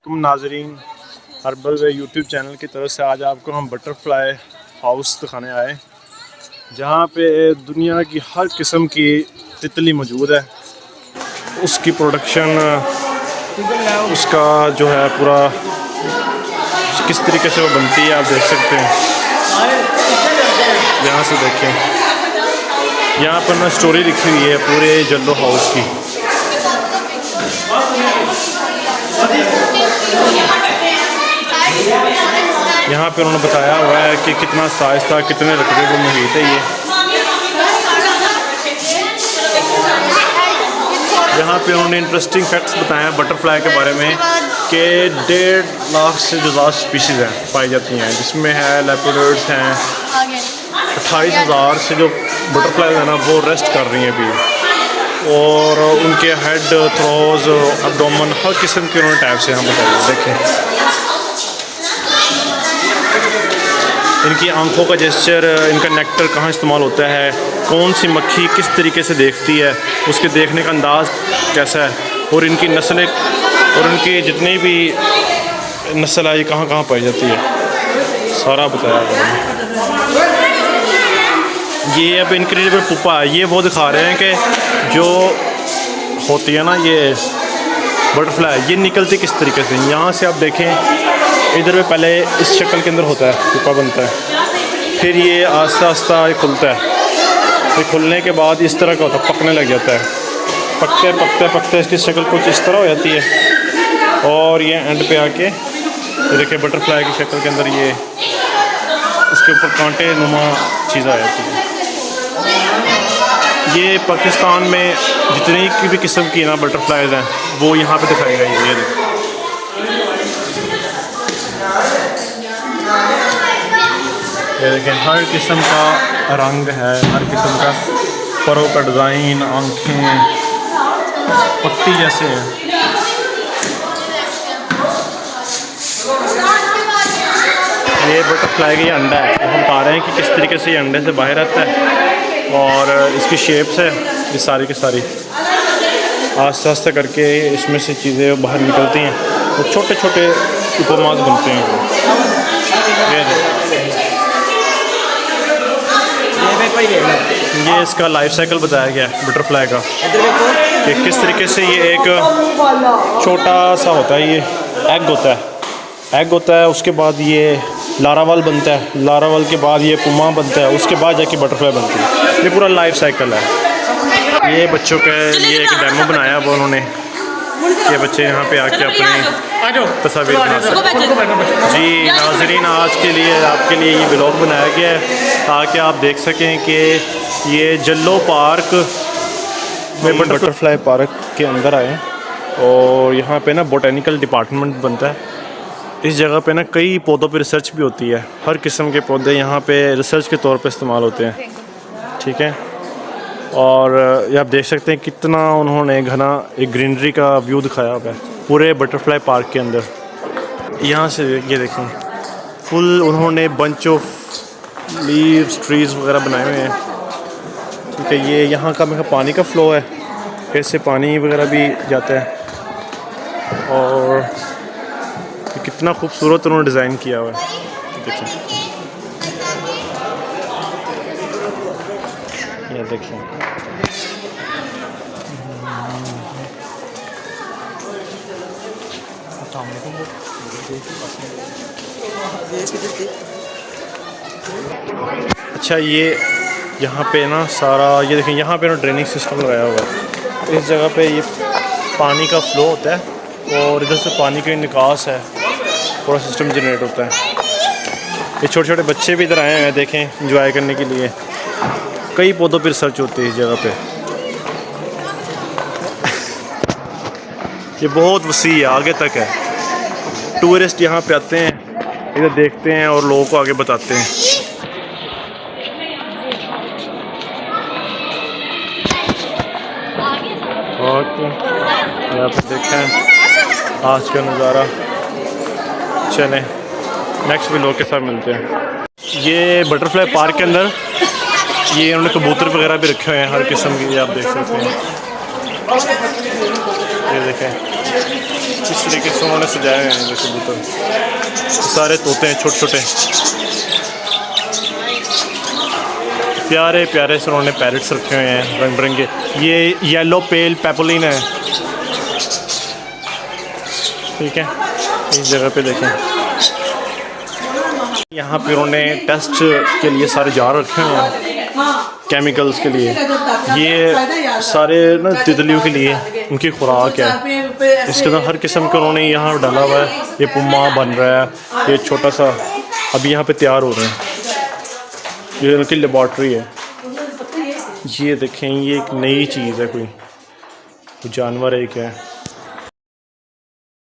तुम नाजरीन हर्बल वे YouTube channel की तरफ से आज आपको हम बटरफ्लाई हाउस दिखाने आए, जहाँ पे दुनिया की हर किस्म की तितली मौजूद है। उसकी प्रोडक्शन, उसका जो है पूरा किस तरीके से वो बनती है आप देख सकते हैं। यहाँ से देखें, यहाँ पर ना स्टोरी लिखी हुई है पूरे जल्लो हाउस की। यहाँ पे उन्होंने बताया हुआ है कि कितना साइज था, कितने रकबे को मुहित है ये। यहाँ पे उन्होंने इंटरेस्टिंग फैक्ट्स बताए हैं बटरफ्लाई के बारे में कि 1.5 लाख से ज़्यादा स्पीशीज़ हैं पाई जाती हैं, जिसमें है लेपर्ड्स हैं। 28,000 से जो बटरफ्लाई है ना वो रेस्ट कर रही हैं अभी, और उनके हेड, थ्रोज, एब्डोमेन हर किस्म के उन्होंने टाइप से हम बताइए। देखें इनकी आंखों का जेस्चर, इनका नेक्टर कहाँ इस्तेमाल होता है, कौन सी मक्खी किस तरीके से देखती है, उसके देखने का अंदाज़ कैसा है, और इनकी नस्लें और उनकी जितनी भी नस्ल है ये कहाँ कहाँ पाई जाती है, सारा बताया है। ये अब इनक्रेडिबल पुप्पा है, ये वो दिखा रहे हैं कि जो होती है ना ये बटरफ्लाई, ये निकलती किस तरीके से। यहाँ से आप देखें, इधर में पहले इस शक्ल के अंदर होता है, पुप्पा बनता है, फिर ये आस्ता आस्ता ये खुलता है। ये खुलने के बाद इस तरह का होता है, पकने लग जाता है। पकते पकते पकते इसकी शक्ल कुछ इस तरह हो जाती है, और ये एंड पे आके ये देखिए बटरफ्लाई की शक्ल के अंदर ये इसके ऊपर कांटे नुमा चीज़ आ जाती है। ये पाकिस्तान में जितनी की भी किस्म की ना बटरफ्लाइज हैं वो यहाँ पे दिखाई गई है। ये देखिए ये देखें, हर किस्म का रंग है, हर किस्म का परों का डिज़ाइन, आँखें पत्ती जैसे हैं। ये बटरफ्लाई का ये अंडा है, हम बता रहे हैं कि किस तरीके से ये अंडे से बाहर आता है, और इसकी शेप्स है ये सारी की सारी। आस्ते आस्ते करके इसमें से चीज़ें बाहर निकलती हैं और छोटे छोटे उपमास बनते हैं। ये इसका लाइफ साइकिल बताया गया है बटरफ्लाई का, कि किस तरीके से ये एक छोटा सा होता है, ये एग होता है, उसके बाद ये लारावाल बनता है, लारावाल के बाद ये पुमा बनता है, उसके बाद जाके बटरफ्लाई बनती है। ये पूरा लाइफ साइकिल है। ये बच्चों के लिए एक डेमो बनाया वो उन्होंने, ये बच्चे यहाँ पे आके अपनी तस्वीर बना सकते। जी नाजरीन, आज के लिए आपके लिए ये व्लॉग बनाया गया है ताकि आप देख सकें कि ये जल्लो पार्क में बटरफ्लाई पार्क के अंदर आए, और यहाँ पे ना बोटेनिकल डिपार्टमेंट बनता है। इस जगह पे ना कई पौधों पे रिसर्च भी होती है, हर किस्म के पौधे यहाँ पे रिसर्च के तौर पे इस्तेमाल होते हैं। ठीक है, और ये आप देख सकते हैं कितना उन्होंने घना एक ग्रीनरी का व्यू दिखाया हुआ है पूरे बटरफ्लाई पार्क के अंदर। यहाँ से ये देखें, फुल उन्होंने बंच ऑफ लीव्स, ट्रीज़ वगैरह बनाए हुए हैं। ठीक है, ये यहाँ का मेरा पानी का फ़्लो है, ऐसे पानी वगैरह भी जाता है, और ये कितना खूबसूरत उन्होंने डिज़ाइन किया हुआ है। देखिए ये देखिए, अच्छा ये यहाँ पे ना सारा ये देखें, यहाँ पे ना ड्रेनिंग सिस्टम लगाया हुआ है। इस जगह पे ये पानी का फ़्लो होता है, और इधर से पानी का निकास है, पूरा सिस्टम जनरेट होता है। ये छोटे छोटे बच्चे भी इधर आए हैं, देखें एंजॉय करने के लिए। कई पौधों पर रिसर्च होती है इस जगह पे। ये बहुत वसी है, आगे तक है। टूरिस्ट यहाँ पे आते हैं, इधर देखते हैं और लोगों को आगे बताते हैं। और यहाँ पे देखें आज का नज़ारा। चलें नेक्स्ट व्लॉग के साथ मिलते हैं। ये बटरफ्लाई पार्क के अंदर ये उन्होंने कबूतर वगैरह भी रखे हुए हैं हर किस्म की, आप देख सकते हैं। ये देखें कुछ इस तरीके से उन्होंने सजाए हुए हैं ये कबूतर। सारे तोते हैं छोटे छोटे, प्यारे प्यारे से उन्होंने पैरट्स रखे हुए हैं रंग बिरंगे। ये येलो पेल पेपोलिन है, ठीक है। इस जगह पे देखें, यहाँ पे उन्होंने टेस्ट के लिए सारे जार रखे हुए हैं केमिकल्स के लिए। ये सारे ना तितलियों के लिए उनकी खुराक है। इसके अंदर हर किस्म के उन्होंने यहाँ डाला हुआ है। ये पुम्मा बन रहा है, ये छोटा सा अभी यहाँ पे तैयार हो रहे हैं। ये उनकी लेबॉर्ट्री है। ये देखें, ये एक नई चीज़ है, कोई जानवर है क्या है।